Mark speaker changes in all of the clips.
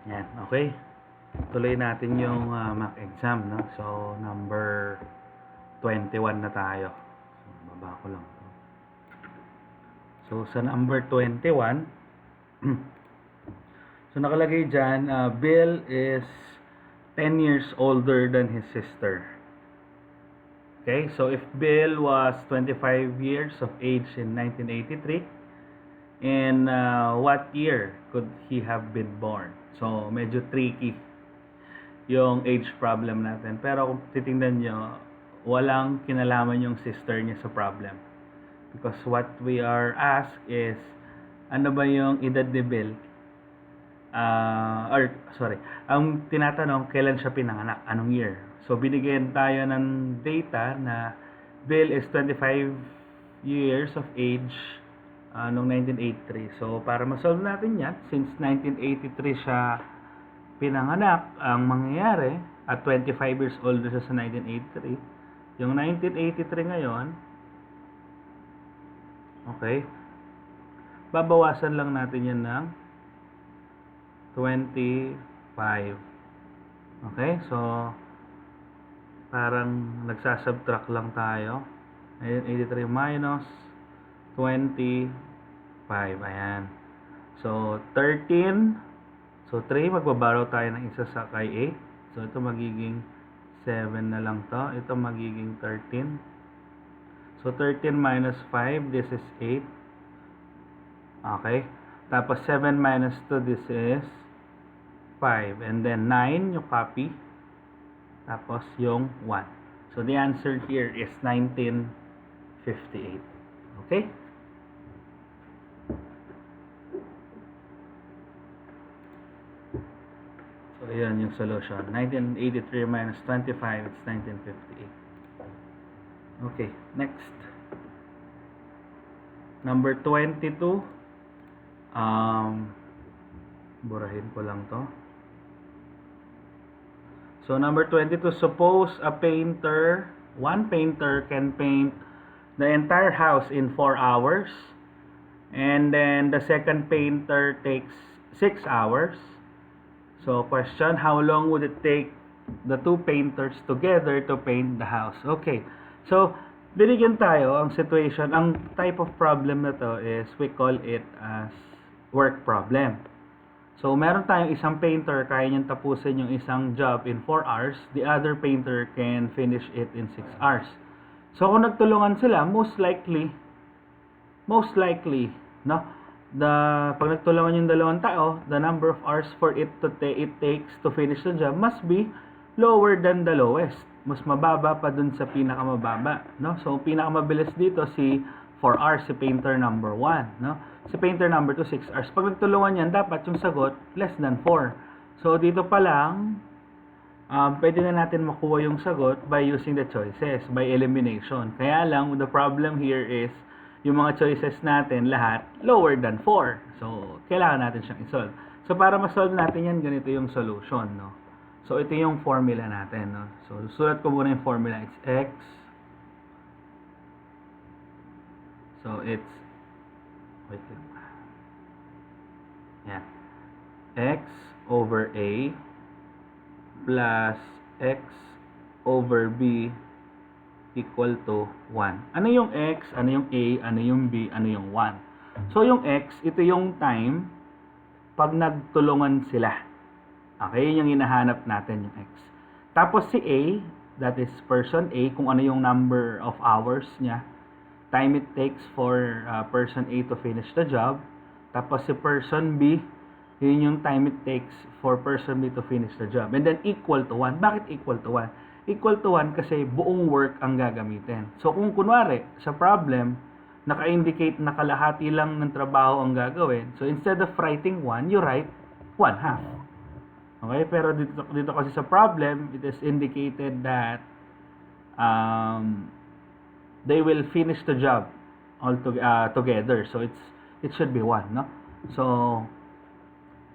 Speaker 1: Yan, okay. Tuloy natin yung mock exam, no? So, number 21 na tayo. So, baba ko lang to. So, sa number 21, so nakalagay dyan, Bill is 10 years older than his sister. Okay, so if Bill was 25 years of age in 1983, in what year could he have been born? So, medyo tricky yung age problem natin. Pero kung titingnan nyo, walang kinalaman yung sister niya sa problem. Because what we are asked is, ano ba yung edad ni Bill? Ang tinatanong, kailan siya pinanganak? Anong year? So, binigyan tayo ng data na Bill is 25 years of age noong 1983. So, para ma-solve natin yan, since 1983 siya pinanganak, ang mangyayari, at 25 years old siya sa 1983, yung 1983 ngayon, okay, babawasan lang natin yan ng 25. Okay, so parang nagsasubtract lang tayo. 1983 minus 25. Ayan. So, 13. So, 3. Magbaborrow tayo ng isa sa kay 8. So, ito magiging 7 na lang to. Ito magiging 13. So, 13 minus 5. This is 8. Okay. Tapos, 7 minus 2. This is 5. And then, 9 yung copy. Tapos, yung 1. So, the answer here is 1958. Okay? So, ayan yung solution. 1983 minus 25, it's 1958. Okay, next. Number 22. Burahin ko lang to. So, number 22, suppose one painter can paint the entire house in 4 hours. And then, the second painter takes 6 hours. So, question, how long would it take the two painters together to paint the house? Okay. So, binigyan tayo ang situation. Ang type of problem na to is, we call it as work problem. So, meron tayong isang painter, kaya niyang tapusin yung isang job in 4 hours. The other painter can finish it in 6 hours. So, kung nagtulungan sila, most likely, no? Pag nagtulungan yung dalawang tao, the number of hours for it takes to finish the job must be lower than the lowest. Mas mababa pa dun sa pinakamababa, no? So, pinakamabilis dito si 4 hours, si painter number 1, no? Si painter number 2, 6 hours. Pag nagtulungan yan, dapat yung sagot less than 4. So, dito pa lang, pwede na natin makuha yung sagot by using the choices, by elimination. Kaya lang, the problem here is, yung mga choices natin, lahat, lower than 4. So, kailangan natin siyang isolve. So, para ma-solve natin yan, ganito yung solution, no? So, ito yung formula natin, no? So, sulat ko muna yung formula. It's x. So, it's, wait lang. Yan. X over A plus X over B equal to 1. Ano yung X, ano yung A, ano yung B, ano yung 1? So, yung X, ito yung time pag nagtulungan sila. Okay, yun yung hinahanap natin, yung X. Tapos si A, that is person A, kung ano yung number of hours niya, time it takes for person A to finish the job. Tapos si person B, yun yung time it takes for person B to finish the job. And then equal to 1. Bakit equal to 1? Equal to 1 kasi buong work ang gagamitin. So kung kunwari, sa problem, naka-indicate na kalahati lang ng trabaho ang gagawin. So instead of writing 1, you write 1 half. Okay? Pero dito kasi sa problem, it is indicated that they will finish the job all together. So it should be 1, no? So,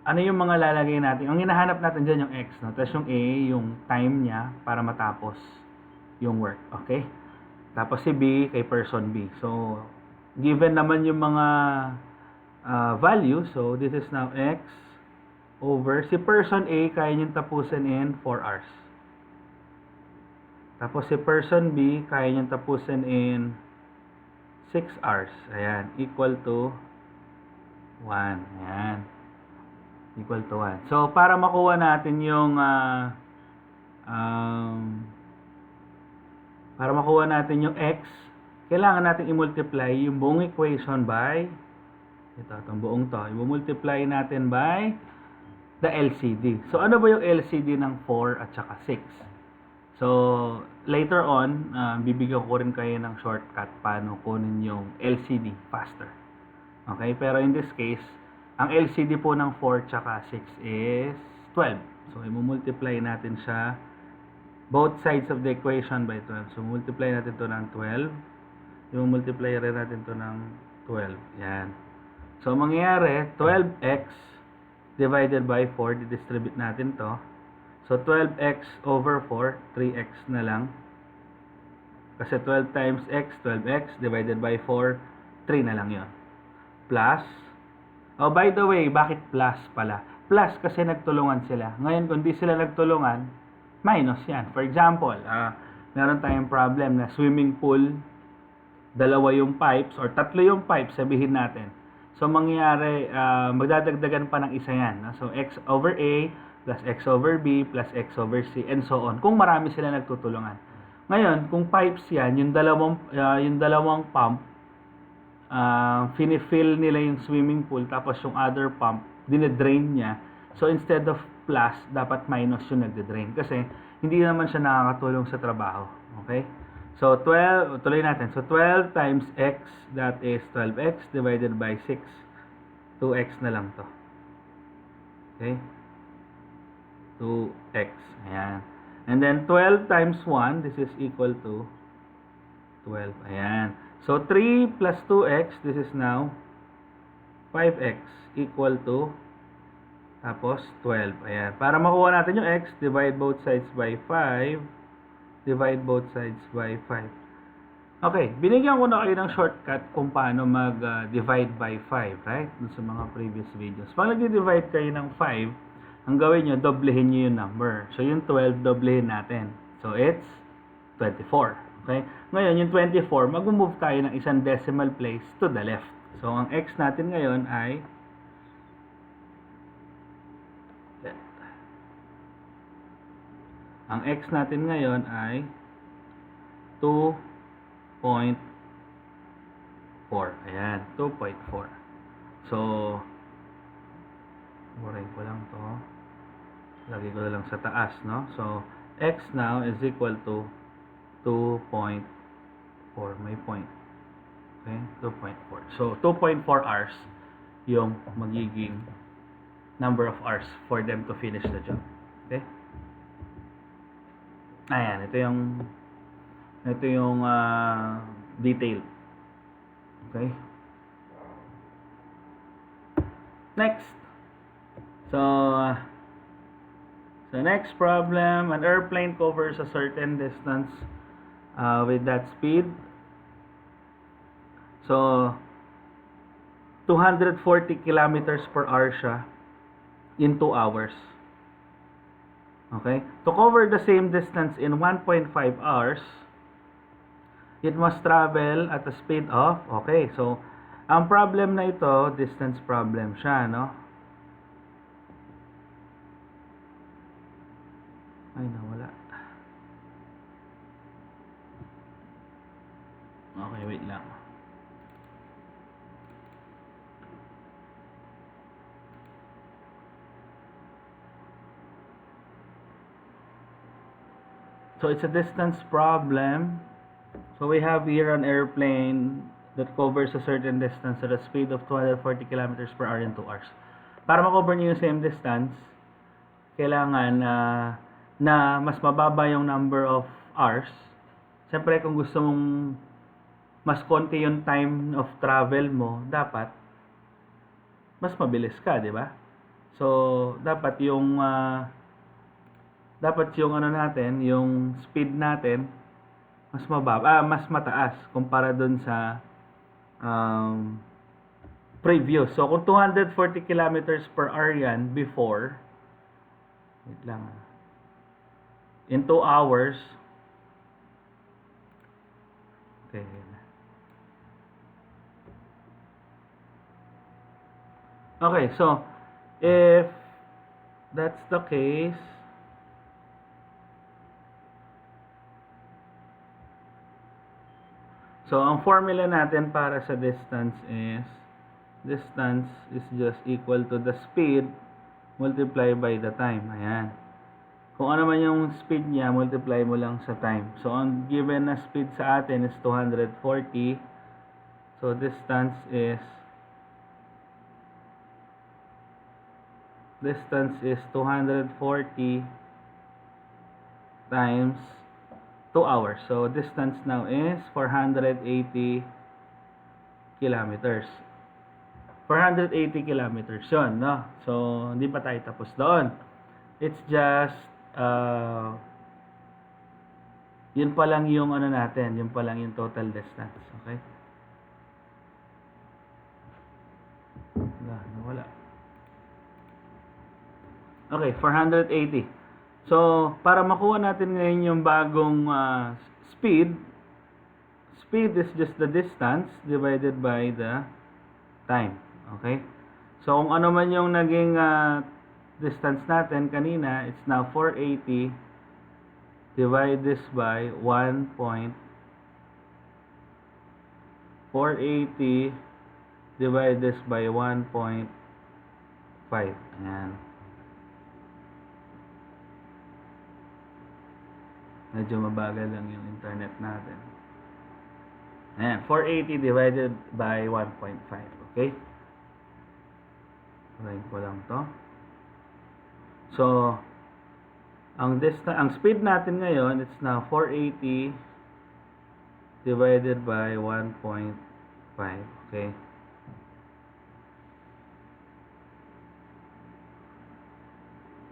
Speaker 1: ano yung mga lalagay natin? Ang hinahanap natin dyan yung X, no? Tapos yung A, yung time niya para matapos yung work. Okay? Tapos si B kay person B. So, given naman yung mga value, so this is now X over, si person A, kaya niyong tapusin in 4 hours. Tapos si person B, kaya niyong tapusin in 6 hours. Ayan, equal to 1. Ayan. Equal to 1. So, para makuha natin yung x, kailangan natin i-multiply yung buong equation by itong buong to. I-multiply natin by the LCD. So, ano ba yung LCD ng 4 at saka 6? So, later on, bibigyan ko rin kayo ng shortcut paano kunin yung LCD faster. Okay? Pero in this case, ang LCD po ng 4 tsaka 6 is 12. So, i-multiply natin siya both sides of the equation by 12. So, multiply natin to ng 12. I-multiply rin natin to ng 12. Yan. So, mangyayari, 12x divided by 4, didistribute natin to. So, 12x over 4, 3x na lang. Kasi 12 times x, 12x, divided by 4, 3 na lang yon. Plus, oh, by the way, bakit plus pala? Plus kasi nagtulungan sila. Ngayon, kung di sila nagtulungan, minus yan. For example, meron tayong problem na swimming pool, dalawa yung pipes, or tatlo yung pipes, sabihin natin. So, mangyayari, magdadagdagan pa ng isa yan. So, x over a, plus x over b, plus x over c, and so on. Kung marami sila nagtutulungan. Ngayon, kung pipes yan, yung dalawang pump, finifill nila yung swimming pool, tapos yung other pump, dinidrain niya. So, instead of plus, dapat minus yung nagdidrain. Kasi, hindi naman siya nakakatulong sa trabaho. Okay? So, 12, tuloy natin. So, 12 times x, that is 12x, divided by 6. 2x na lang to. Okay? 2x. Ayan. And then, 12 times 1, this is equal to 12. Ayan. So, 3 plus 2x, this is now 5x equal to, tapos 12. Ayan. Para makuha natin yung x, divide both sides by 5. Divide both sides by 5. Okay. Binigyan ko na kayo ng shortcut kung paano mag-divide by 5, right? Dun sa mga previous videos. Pag nag-divide kayo ng 5, ang gawin nyo, doblehin nyo yung number. So, yung 12, doblehin natin. So, it's 24. Okay? Ngayon, yung 24, mag-move tayo ng isang decimal place to the left. So, ang x natin ngayon ay ang x natin ngayon ay 2.4. Ayan, 2.4. So, buray ko lang to. Lagi ko lang sa taas, no? So, x now is equal to 2.4. May point. Okay? 2.4. So, 2.4 hours yung magiging number of hours for them to finish the job. Okay? Ayan, ito yung detail. Okay? Next. So next problem, an airplane covers a certain distance with that speed. So, 240 kilometers per hour siya in 2 hours. Okay? To cover the same distance in 1.5 hours, it must travel at a speed of, okay, so, ang problem na ito, distance problem siya, no? Ay, nawala. Okay, wait lang. So, it's a distance problem. So, we have here an airplane that covers a certain distance at a speed of 240 kilometers per hour in 2 hours. Para makover niyo yung same distance, kailangan na mas mababa yung number of hours. Siyempre, kung gusto mong mas konti yung time of travel mo, dapat mas mabilis ka, di ba? So, dapat yung ano natin, yung speed natin mas mababa, mas mataas kumpara dun sa previous. So, kung 240 kilometers per hour yan before, wait lang, in 2 hours, okay, okay, so, if that's the case, so, ang formula natin para sa distance is just equal to the speed multiplied by the time. Ayan. Kung ano man yung speed niya, multiply mo lang sa time. So, ang given na speed sa atin is 240. So, distance is 240 times 2 hours. So, distance now is 480 kilometers. 480 kilometers yun, no? So, hindi pa tayo tapos doon. It's just, yun pa lang yung ano natin, yun pa lang yung total distance, okay? Nawala. Okay, 480. So, para makuha natin ngayon yung bagong speed is just the distance divided by the time. Okay? So, kung ano man yung naging distance natin kanina, it's now 480. Divide this by 480 divide this by 1.5. Ayan. Medyo mabagal lang yung internet natin. Ayan, 480 divided by 1.5. Okay? Try ko lang to. So, ang speed natin ngayon, it's now 480 divided by 1.5. Okay?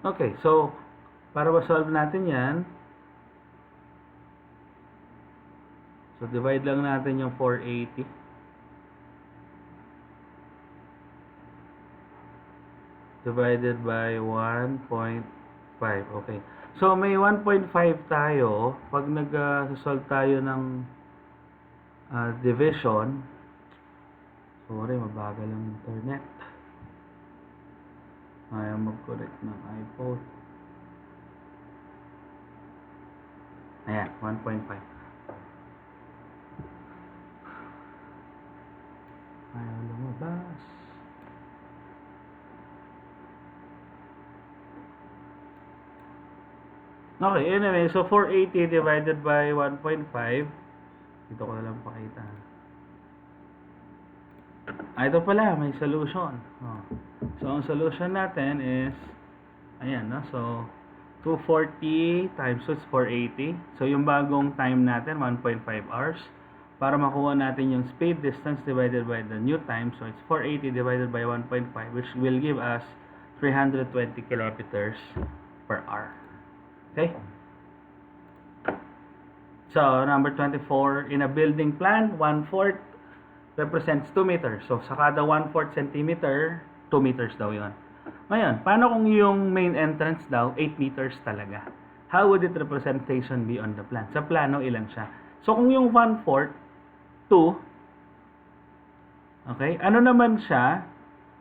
Speaker 1: Okay, so, para ma-solve natin yan, so, divide lang natin yung 480. Divided by 1.5. Okay. So, may 1.5 tayo. Pag nag-solve tayo ng division, sorry, mabagal ang internet. Ayaw mag-correct ng iPhone. Ayan, 1.5. Ayaw lumabas. Okay, anyway, so 480 divided by 1.5. Dito ko na lang pakita. Ito pala, may solution. So, ang solution natin is, ayan, no? So, 240 times, so it's 480. So, yung bagong time natin, 1.5 hours. Para makuha natin yung speed distance divided by the new time. So, it's 480 divided by 1.5, which will give us 320 kilometers per hour. Okay? So, number 24, in a building plan, 1/4 represents 2 meters. So, sa kada 1/4 centimeter, 2 meters daw yun. Ngayon, paano kung yung main entrance daw, 8 meters talaga? How would it representation be on the plan? Sa plano, ilan siya? So, kung yung 1/4, 2, okay, ano naman siya,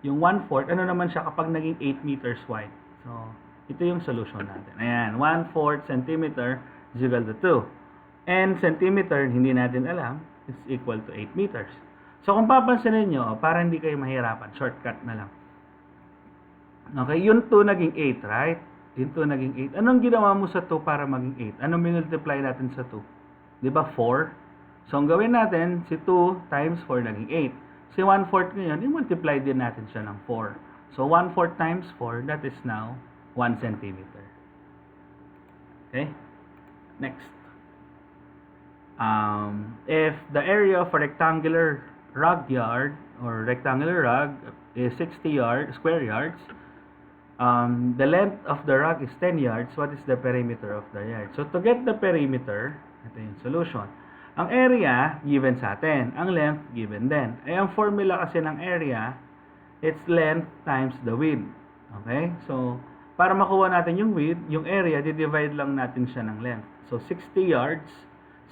Speaker 1: yung 1/4, ano naman siya kapag naging 8 meters wide? So, ito yung solution natin. Ayan, 1/4 centimeter is equal to 2. And centimeter, hindi natin alam, is equal to 8 meters. So, kung papansinin nyo, para hindi kayo mahirapan, shortcut na lang. Okay, yung 2 naging 8, right? Yung 2 naging 8. Anong ginawa mo sa 2 para maging 8? Anong minultiply natin sa 2? Di ba 4? So, ang gawin natin, si 2 times 4 naging 8. Si 1/4 ngayon, i-multiply din natin siya ng 4. So, 1/4 times 4, that is now 1 centimeter. Okay? Next. If the area of a rectangular rug yard or rectangular rug is 60 square yards, the length of the rug is 10 yards, what is the perimeter of the yard? So, to get the perimeter, ito yung solution. Ang area, given sa atin. Ang length, given din. Ay, ang formula kasi ng area, it's length times the width. Okay? So, para makuha natin yung width, yung area, di-divide lang natin siya ng length. So, 60 yards,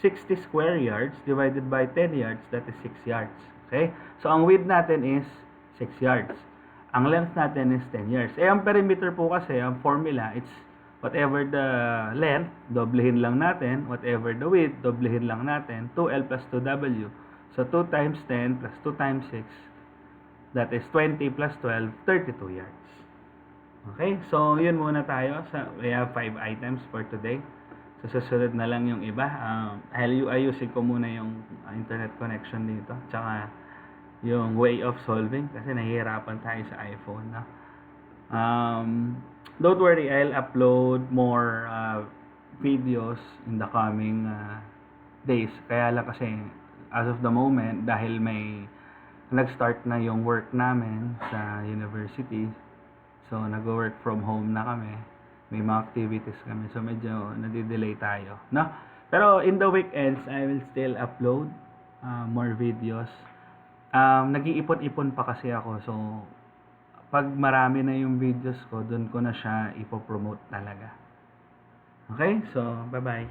Speaker 1: 60 square yards divided by 10 yards, that is 6 yards. Okay? So, ang width natin is 6 yards. Ang length natin is 10 yards. Eh, ang perimeter po kasi, ang formula, it's whatever the length, doblehin lang natin. Whatever the width, doblehin lang natin. 2L plus 2W. So, 2 times 10 plus 2 times 6, that is 20 plus 12, 32 yards. Okay? So, yun muna tayo. We have 5 items for today. So, susunod na lang yung iba. Ayusin ko muna yung internet connection dito. Tsaka, yung way of solving. Kasi nahihirapan tayo sa iPhone. No? Don't worry, I'll upload more videos in the coming days. Kaya lang kasi, as of the moment, dahil may nag-start na yung work namin sa university, so nag-work from home na kami, may mga activities kami, so medyo nadidelay tayo, no? Pero in the weekends, I will still upload more videos. Nag-iipon-ipon pa kasi ako, so pag marami na yung videos ko, dun ko na siya ipopromote talaga. Okay? So, bye-bye.